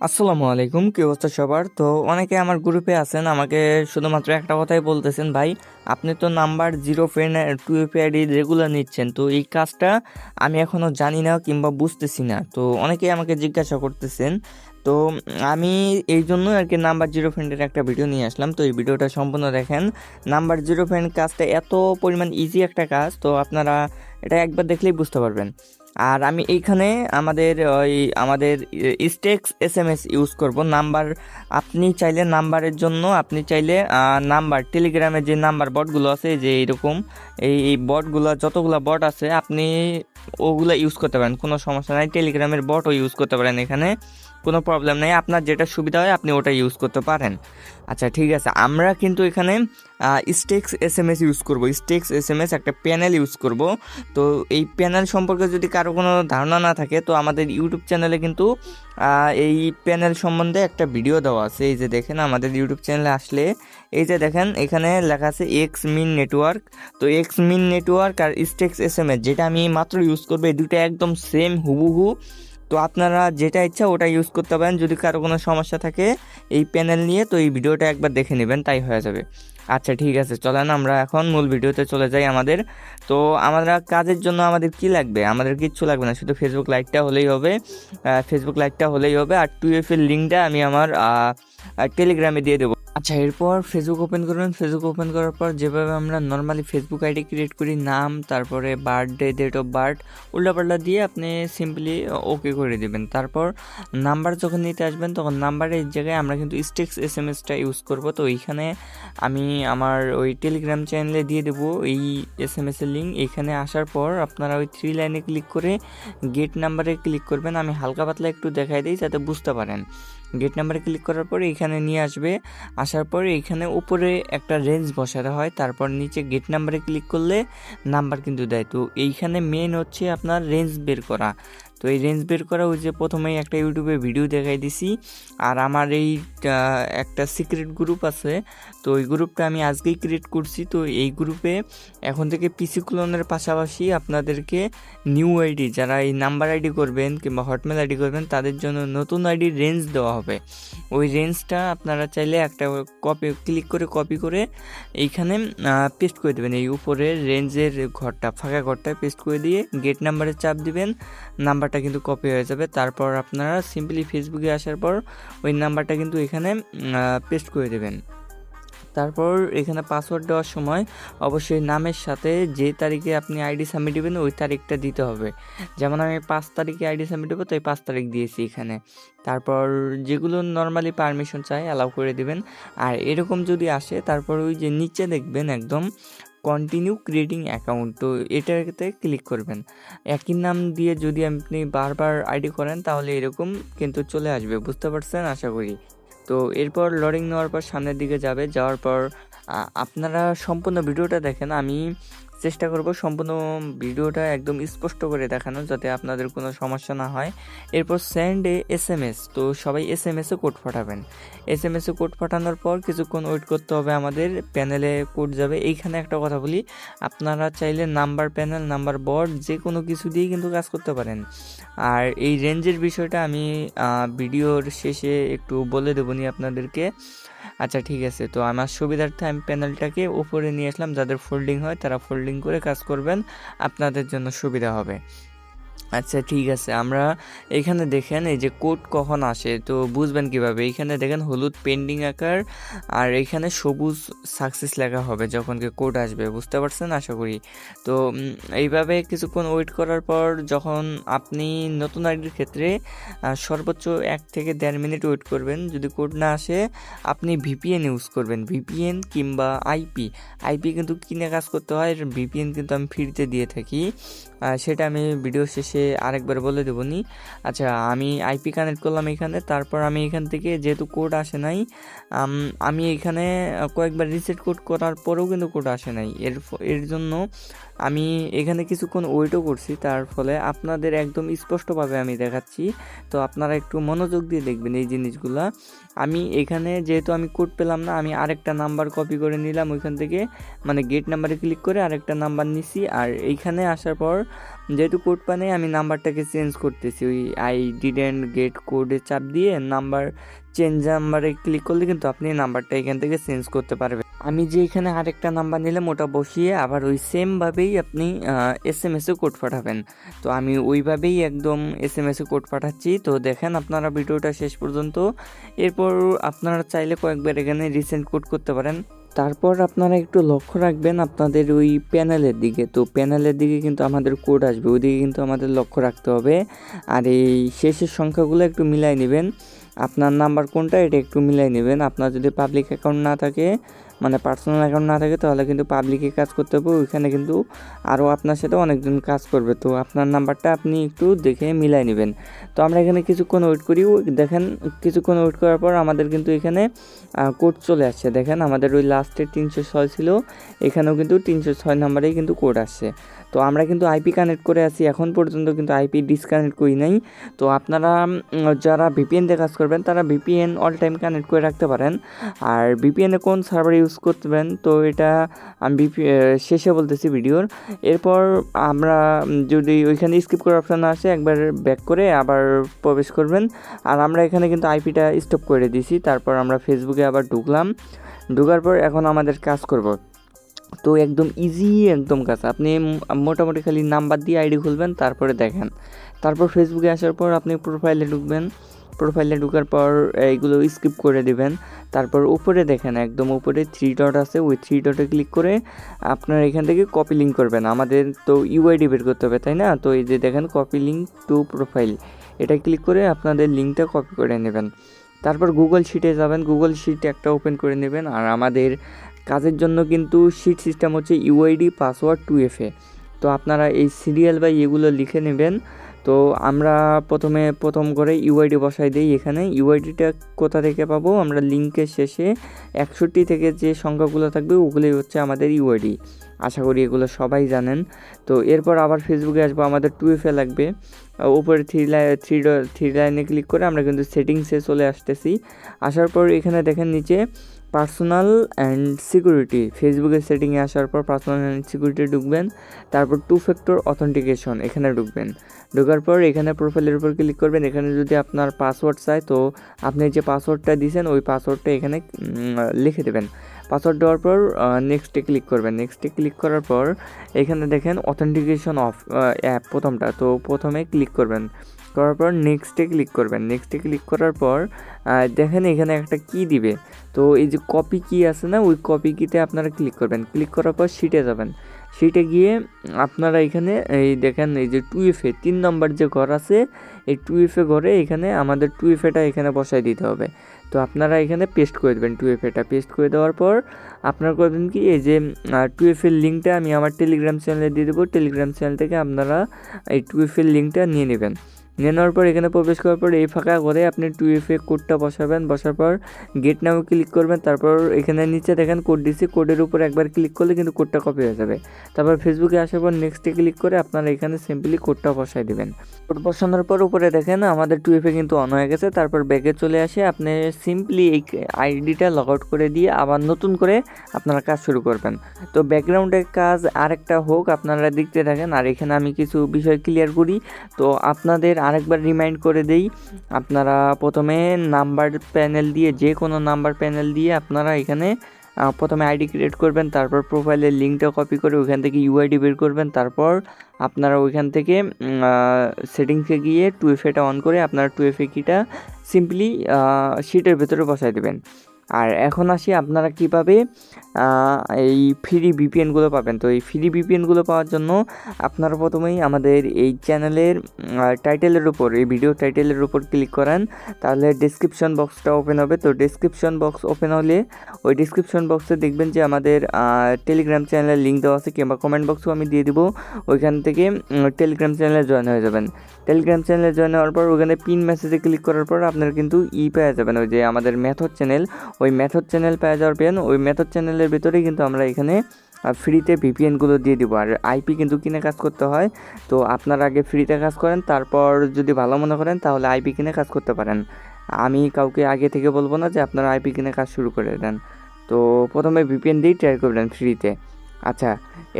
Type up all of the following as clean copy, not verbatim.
আসসালামু আলাইকুম, কি অবস্থা সবার? তো অনেকে আমার গ্রুপে আছেন, আমাকে শুধুমাত্র একটা কথাই বলতেছেন, ভাই আপনি তো number zero friend to ID regular নিচ্ছেন, তো এই কাজটা আমি এখনও জানি না কিংবা বুঝতেছি না। তো অনেকেই আমাকে জিজ্ঞাসা করতেছেন। তো আমি এই জন্য আর কি নাম্বার জিরো ফ্রেন্ডের একটা ভিডিও নিয়ে আসলাম। তো এই ভিডিওটা সম্পূর্ণ দেখেন। নাম্বার জিরো ফ্রেন্ড কাজটা এত পরিমাণ ইজি একটা কাজ, তো আপনারা এটা একবার দেখলেই বুঝতে পারবেন। আর আমি এইখানে আমাদের স্টেক্স এসএমএস ইউজ করব নাম্বার। আপনি চাইলে নাম্বারের জন্য আপনি চাইলে নাম্বার টেলিগ্রামে যে নাম্বার বটগুলো আছে, যে এরকম এই বটগুলো যতগুলো বট আছে আপনি ওগুলো ইউজ করতে পারেন, কোনো সমস্যা নাই। টেলিগ্রামের বটও ইউজ করতে পারেন, এখানে কোনো প্রবলেম নেই। আপনার যেটা সুবিধা হয় আপনি ওটা ইউজ করতে পারেন। আচ্ছা ঠিক আছে, আমরা কিন্তু এখানে স্টেক্স এসএমএস ইউজ করব। স্টেক্স এসএমএস একটা প্যানেল ইউজ করব। তো এই প্যানেল সম্পর্কে যদি কারো কোনো ধারণা না থাকে, তো আমাদের ইউটিউব চ্যানেলে কিন্তু এই প্যানেল সম্বন্ধে একটা ভিডিও দেওয়া আছে। এই যে দেখেন, আমাদের ইউটিউব চ্যানেলে আসলে এই যে দেখেন এখানে লেখা আছে এক্স মিন নেটওয়ার্ক। তো এক্স মিন নেটওয়ার্ক আর স্টেক্স এসএমএস যেটা আমি মাত্র ইউজ করবো, এই দুটো একদম সেম হুবহু। তো আপনারা যেটা ইচ্ছা ওটা ইউজ করতে পারেন। যদি কারো কোনো সমস্যা থাকে এই প্যানেল নিয়ে, তো এই ভিডিওটা একবার দেখে নেবেন, তাই হয়ে যাবে। আচ্ছা ঠিক আছে, চলেন আমরা এখন মূল ভিডিওতে চলে যাই আমাদের। তো আমরা কাজের জন্য আমাদের কি লাগবে? আমাদের কিচ্ছু লাগবে না, শুধু ফেসবুক লাইকটা হলেই হবে। ফেসবুক লাইকটা হলেই হবে, আর টুয়েফের লিঙ্কটা আমি আমার টেলিগ্রামে দিয়ে দেবো। আচ্ছা, এরপর ফেসবুক ওপেন করবেন। ফেসবুক ওপেন করার পর যেভাবে আমরা নর্মালি ফেসবুক আইডি ক্রিয়েট করি, নাম, তারপরে বার্থডে, ডেট অফ বার্থ উল্টাপাল্টা দিয়ে আপনি সিম্পলি ওকে করে দিবেন। তারপর নাম্বার যখন নিতে আসবেন, তখন নাম্বারের জায়গায় আমরা কিন্তু স্টেক্স এসএমএসটা ইউজ করব। তো এইখানে আমি আমার ওই টেলিগ্রাম চ্যানেলে দিয়ে দেবো এই এসএমএসের লিঙ্ক। এইখানে আসার পর আপনারা ওই 3 লাইনে ক্লিক করে গেট নাম্বারে ক্লিক করবেন। আমি হালকা পাতলা একটু দেখাই দিই যাতে বুঝতে পারেন। গেট নাম্বারে ক্লিক করার পরে এখানে নিয়ে আসবে। আসার পরে এখানে উপরে একটা রেঞ্জ বসাতে হয়, তারপর নিচে গেট নাম্বারে ক্লিক করলে নাম্বার কিন্তু দেয়। তো এইখানে মেন হচ্ছে আপনার রেঞ্জ বের করা। তো এই রেঞ্জ বের করা, ওই যে প্রথমেই একটা ইউটিউবে ভিডিও দেখাই দিছি। আর আমার এই একটা সিক্রেট গ্রুপ আছে, তো ওই গ্রুপটা আমি আজকেই ক্রিয়েট করছি। তো এই গ্রুপে এখন থেকে পিসি ক্লোনের পাশাপাশি আপনাদেরকে নিউ আইডি, যারা এই নাম্বার আইডি করবেন কিংবা হটমেল আইডি করবেন, তাদের জন্য নতুন আইডির রেঞ্জ দেওয়া হবে। ওই রেঞ্জটা আপনারা চাইলে একটা ক্লিক করে কপি করে এইখানে পেস্ট করে দেবেন। এই উপরের রেঞ্জের ঘরটা, ফাঁকা ঘরটায় পেস্ট করে দিয়ে গেট নাম্বারে চাপ দিবেন, নাম্বারটা কিন্তু কপি হয়ে যাবে। তারপর আপনারা সিম্পলি ফেসবুকে আসার পর ওই নাম্বারটা কিন্তু এখানে পেস্ট করে দেবেন। তারপর এখানে পাসওয়ার্ড দেওয়ার সময় অবশ্যই নামের সাথে যে তারিখে আপনি আইডি সাবমিট দেবেন ওই তারিখটা দিতে হবে। যেমন আমি 5 তারিখে আইডি সাবমিট দেবো, তো এই 5 তারিখ দিয়েছি এখানে। তারপর যেগুলো নর্মালি পারমিশন চাই অ্যালাউ করে দেবেন। আর এরকম যদি আসে, তারপর ওই যে নিচে দেখবেন একদম কন্টিনিউ ক্রিয়েটিং অ্যাকাউন্ট, তো এটাতে ক্লিক করবেন। একই নাম দিয়ে যদি আপনি বারবার আইডি করেন তাহলে এরকম কিন্তু চলে আসবে, বুঝতে পারছেন আশা করি। তো এরপর লোডিং নেওয়ার পর সামনের দিকে যাওয়ার পর আপনারা সম্পূর্ণ ভিডিওটা দেখেন। আমি চেষ্টা করব সম্পূর্ণ ভিডিওটা একদম স্পষ্ট করে দেখানো, যাতে আপনাদের কোনো সমস্যা না হয়। এরপর সেন্ড এসএমএস, তো সবাই এসএমএসে কোড পাঠাবেন। এসএমএসে কোড পাঠানোর পর কিছুক্ষণ ওয়েট করতে হবে, আমাদের প্যানেলে কোড যাবে। এইখানে একটা কথা বলি, আপনারা চাইলে নাম্বার প্যানেল, নাম্বার বোর্ড যে কোনো কিছু দিয়েই কিন্তু কাজ করতে পারেন। আর এই রেঞ্জের বিষয়টা আমি ভিডিওর শেষে একটু বলে দেবো নি আপনাদেরকে। আচ্ছা ঠিক আছে, তো আমার সুবিধার্থে আমি প্যানেলটাকে উপরে নিয়ে আসলাম। যাদের ফোল্ডিং হয় তারা ফোল্ডিং করে কাজ করবেন, আপনাদের জন্য সুবিধা হবে। আচ্ছা ঠিক আছে, আমরা এখানে দেখেন এই যে কোড কখন আসে তো বুঝবেন কিভাবে। এইখানে দেখেন হলুদ পেন্ডিং আকার, আর এইখানে সবুজ সাকসেস লেখা হবে যখন কোড আসবে, বুঝতে পারছেন আশা করি। তো এইভাবে কিছুক্ষণ ওয়েট করার পর যখন আপনি নতুন আইডির ক্ষেত্রে সর্বোচ্চ 1 থেকে 1.5 মিনিট ওয়েট করবেন। যদি কোড না আসে আপনি ভিপিএন ইউজ করবেন, ভিপিএন কিংবা আইপি কিন্তু কিনে কাজ করতে হয়। ভিপিএন কিন্তু আমি ফ্রিতে দিয়ে থাকি, সেটা আমি ভিডিও শেষে আরেকবার বলে দেবো নি। আচ্ছা, আমি আইপি কানেক্ট করলাম এখানে। তারপর আমি এখান থেকে যেহেতু কোড আসে নাই, আমি এখানে কয়েকবার রিসেট কোড করার পরেও কিন্তু কোড আসে নাই। এর জন্য আমি এখানে কিছুক্ষণ ওয়েটও করছি, তার ফলে আপনাদের একদম স্পষ্টভাবে আমি দেখাচ্ছি। তো আপনারা একটু মনোযোগ দিয়ে দেখবেন এই জিনিসগুলা। আমি এখানে যেহেতু আমি কোড পেলাম না, আমি আরেকটা নাম্বার কপি করে নিলাম ওইখান থেকে, মানে গেট নাম্বারে ক্লিক করে আরেকটা নাম্বার নিছি। আর এইখানে আসার পর যেহেতু কোড পানে আমি নাম্বারটাকে চেঞ্জ করতেছি, ওই আই ডিডেন্ট গেট কোডে চাপ দিয়ে নাম্বার চেঞ্জ নাম্বারে ক্লিক করলে কিন্তু আপনি নাম্বারটা এখান থেকে চেঞ্জ করতে পারবেন। আমি যে এখানে আরেকটা নাম্বার নিলাম ওটা বসিয়ে আবার ওই সেমভাবেই আপনি SMS এ কোড পাঠাবেন। তো আমি ওইভাবেই একদম SMS এ কোড পাঠাচ্ছি। তো দেখেন আপনারা ভিডিওটা শেষ পর্যন্ত। এরপর আপনারা চাইলে কয়েকবার এখানে রিসেন্ড কোড করতে পারেন। তারপর আপনারা একটু লক্ষ্য রাখবেন আপনাদের ওই প্যানেলের দিকে। তো প্যানেলের দিকে কিন্তু আমাদের কোড আসবে, ওইদিকে কিন্তু আমাদের লক্ষ্য রাখতে হবে। আর এই শেষের সংখ্যাগুলো একটু মিলাই নেবেন, আপনার নাম্বার কোনটা এটা একটু মিলাই নেবেন। আপনার যদি পাবলিক অ্যাকাউন্ট না থাকে, মানে পার্সোনাল অ্যাকাউন্ট না থাকে, তাহলে কিন্তু পাবলিকে কাজ করতে হবে। ওইখানে কিন্তু আরও আপনার সাথে অনেকজন কাজ করবে। তো আপনার নাম্বারটা আপনি একটু দেখে মিলাই নেবেন। তো আমরা এখানে কিছুক্ষণ ওয়েট করি। দেখেন কিছুক্ষণ ওয়েট করার পর আমাদের কিন্তু এখানে কোড চলে আসছে। দেখেন আমাদের ওই লাস্টের 306 ছিল, এখানেও কিন্তু 306 নাম্বারেই কিন্তু কোড আসছে। তো আমরা কিন্তু আইপি কানেক্ট করে আছি, এখন পর্যন্ত কিন্তু আইপি ডিসকানেক্ট করি নাই। তো আপনারা যারা ভিপিএন দিয়ে কাজ করবেন তারা ভিপিএন অল টাইম কানেক্ট করে রাখতে পারেন। আর ভিপিএনে কোন সার্ভার ইউজ করবেন তো এটা আমি শেষে বলতেছি ভিডিওর। এরপর আমরা যদি ওইখানে স্কিপ করার অপশান আসে, একবার ব্যাক করে আবার প্রবেশ করবেন। আর আমরা এখানে কিন্তু আইপিটা স্টপ করে দিছি। তারপর আমরা ফেসবুকে আবার ঢুকার পর এখন আমাদের কাজ করব। তো একদম ইজি একদম কাজ। আপনি মোটামুটি খালি নাম্বার দিয়ে আইডি খুলবেন, তারপরে দেখেন। তারপর ফেসবুকে আসার পর আপনি প্রোফাইলে ঢুকবেন। প্রোফাইলে ঢোকার পর এইগুলো স্কিপ করে দিবেন। তারপর উপরে দেখেন একদম উপরে 3 ডট আছে, ওই 3 ডটে ক্লিক করে আপনার এখান থেকে কপি লিঙ্ক করবেন। আমাদের তো ইউআইডি বের করতে হবে, তাই না? তো এই যে দেখেন কপি লিঙ্ক টু প্রোফাইল, এটা ক্লিক করে আপনাদের লিঙ্কটা কপি করে নেবেন। তারপর গুগল শিটে যাবেন, গুগল শিট একটা ওপেন করে নেবেন। আর আমাদের কাজের জন্য কিন্তু শিট সিস্টেম হচ্ছে ইউআইডি পাসওয়ার্ড 2FA। তো আপনারা এই সিরিয়াল বা এগুলো লিখে নেবেন। তো আমরা প্রথম করে ইউআইডি বসাই দিই। এখানে ইউআইডিটা কোথা থেকে পাবো? আমরা লিঙ্কের শেষে 61 থেকে যে সংখ্যাগুলো থাকবে ওগুলোই হচ্ছে আমাদের ইউআইডি। আশা করি এগুলো সবাই জানেন। তো এরপর আবার ফেসবুকে আসবো, আমাদের 2FA লাগবে। উপরে থ্রি লাইনে ক্লিক করে আমরা কিন্তু সেটিংসে চলে আসতেছি। আসার পর এখানে দেখেন নিচে পার্সোনাল অ্যান্ড সিকিউরিটি, ফেসবুকের সেটিংয়ে আসার পর পার্সোনাল অ্যান্ড সিকিউরিটি ঢুকবেন। তারপর 2 ফ্যাক্টর অথেন্টিকেশন এখানে ঢুকবেন। ঢোকার পর এখানে প্রোফাইলের উপর ক্লিক করবেন। এখানে যদি আপনার পাসওয়ার্ড চায় তো আপনি যে পাসওয়ার্ডটা দিয়েছেন ওই পাসওয়ার্ডটা এখানে লিখে দেবেন। পাসওয়ার্ড দেওয়ার পর নেক্সটে ক্লিক করবেন। নেক্সটে ক্লিক করার পর এখানে দেখেন অথেন্টিকেশন অফ অ্যাপ প্রথমটা, তো প্রথমে ক্লিক করবেন। করার পর নেক্সটে ক্লিক করবেন। নেক্সটে ক্লিক করার পর দেখেন এখানে একটা কি দিবে। তো এই যে কপি কি আছে না, ওই কপি কিতে আপনারা ক্লিক করবেন। ক্লিক করার পর শিটে যাবেন। শিটে গিয়ে আপনারা এখানে এই দেখেন এই যে 2FA 3 নম্বর যে ঘর আছে, এই 2FA ঘরে এখানে আমাদের 2FAটা এখানে বসাই দিতে হবে। তো আপনারা এখানে পেস্ট করে দেবেন। 2FAটা পেস্ট করে দেওয়ার পর আপনারা করবেন কি, এই যে 2FA লিঙ্কটা আমি আমার টেলিগ্রাম চ্যানেলে দিয়ে দেবো। টেলিগ্রাম চ্যানেল থেকে আপনারা এই 2FA লিঙ্কটা নিয়ে নেবেন। নিয়ে নেওয়ার পর এখানে প্রবেশ করার পর এই ফাঁকা করে আপনি 2FA কোডটা বসাবেন। বসার পর গেট নাও ক্লিক করবেন। তারপর এখানে নিচে দেখেন কোড দিচ্ছি, কোডের উপর একবার ক্লিক করলে কিন্তু কোডটা কপি হয়ে যাবে। তারপর ফেসবুকে আসার পর নেক্সটে ক্লিক করে আপনারা এখানে সিম্পলি কোডটা বসাই দেবেন। কোড বসানোর পর উপরে দেখেন আমাদের 2FA কিন্তু অন হয়ে গেছে। তারপর ব্যাগে চলে আসে আপনি সিম্পলি এই আইডিটা লগ আউট করে দিয়ে আবার নতুন করে আপনারা কাজ শুরু করবেন। তো ব্যাকগ্রাউন্ডের কাজ আরেকটা হোক, আপনারা দেখতে থাকেন। আর এখানে আমি কিছু বিষয় ক্লিয়ার করি। তো আপনাদের আরেকবার রিমাইন্ড করে দেই, আপনারা প্রথমে নাম্বার প্যানেল দিয়ে, যে কোনো নাম্বার প্যানেল দিয়ে আপনারা এখানে প্রথমে আইডি ক্রিয়েট করবেন। তারপর প্রোফাইলের লিঙ্কটা কপি করে ওইখান থেকে ইউআইডি বের করবেন। তারপর আপনারা ওইখান থেকে সেটিংসে গিয়ে 2FAটা অন করে আপনারা 2FA কিটা সিম্পলি শিটের ভেতরে বসাই দেবেন। আর এখন আসি আপনারা কীভাবে এই ফ্রি ভিপিএনগুলো পাবেন। তো এই ফ্রি ভিপিএনগুলো পাওয়ার জন্য আপনারা প্রথমেই আমাদের এই চ্যানেলের টাইটেলের উপর, এই ভিডিও টাইটেলের উপর ক্লিক করেন, তাহলে ডেসক্রিপশন বক্সটা ওপেন হবে। তো ডেসক্রিপশন বক্স ওপেন হলে ওই ডেসক্রিপশন বক্সে দেখবেন যে আমাদের টেলিগ্রাম চ্যানেলের লিঙ্ক দেওয়া আছে, কিংবা কমেন্ট বক্সও আমি দিয়ে দিব। ওইখান থেকে টেলিগ্রাম চ্যানেলে জয়েন হয়ে যাবেন। টেলিগ্রাম চ্যানেলে জয়েন হওয়ার পর ওখানে পিন মেসেজে ক্লিক করার পর আপনারা কিন্তু পেয়ে যাবেন, ওই যে আমাদের মেথড চ্যানেল, ওই মেথড চ্যানেল পেয়ে যাওয়ার পেন, ওই মেথড চ্যানেলের ভিতরেই কিন্তু আমরা এখানে ফ্রিতে ভিপিএনগুলো দিয়ে দিব। আর আইপি কিন্তু কিনে কাজ করতে হয়, তো আপনারা আগে ফ্রিতে কাজ করেন, তারপর যদি ভালো মনে করেন তাহলে আইপি কিনে কাজ করতে পারেন। আমি কাউকে আগে থেকে বলবো না যে আপনারা আইপি কিনে কাজ শুরু করে দেন। তো প্রথমে ভিপিএন দিয়েই ট্রাই করবেন ফ্রিতে। আচ্ছা,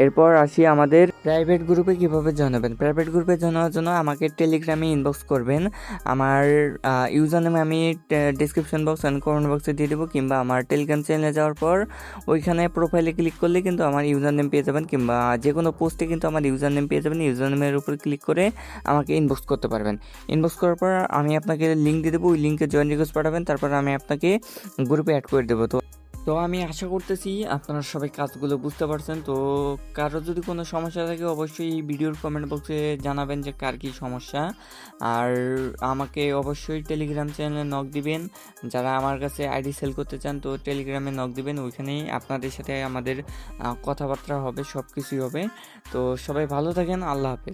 এরপর আসি আমাদের প্রাইভেট গ্রুপে কীভাবে জানাবেন। প্রাইভেট গ্রুপে জানার জন্য আমাকে টেলিগ্রামে ইনবক্স করবেন। আমার ইউজার নেম আমি ডিসক্রিপশন বক্স অ্যান্ড কমেন্ট বক্সে দিয়ে দেবো, কিংবা আমার টেলিগ্রাম চ্যানেলে যাওয়ার পর ওইখানে প্রোফাইলে ক্লিক করলে কিন্তু আমার ইউজার নেম পেয়ে যাবেন, কিংবা যে কোনো পোস্টে কিন্তু আমার ইউজার নেম পেয়ে যাবেন। ইউজার নেমের উপর ক্লিক করে আমাকে ইনবক্স করতে পারবেন। ইনবক্স করার পর আমি আপনাকে লিঙ্ক দিয়ে দেবো, ওই লিঙ্কে জয়েন রিকোয়েস্ট পাঠাবেন, তারপর আমি আপনাকে গ্রুপে অ্যাড করে দেবো। তো আমি আশা করতেছি আপনারা সবাই কাজগুলো বুঝতে পারছেন। তো কারো যদি কোনো সমস্যা থাকে অবশ্যই এই ভিডিওর কমেন্ট বক্সে জানাবেন যে কার কী সমস্যা। আর আমাকে অবশ্যই টেলিগ্রাম চ্যানেলে নক দিবেন। যারা আমার কাছে আইডি সেল করতে চান তো টেলিগ্রামে নক দিবেন, ওইখানেই আপনাদের সাথে আমাদের কথাবার্তা হবে, সব কিছুই হবে। তো সবাই ভালো থাকেন, আল্লাহ হাফেজ।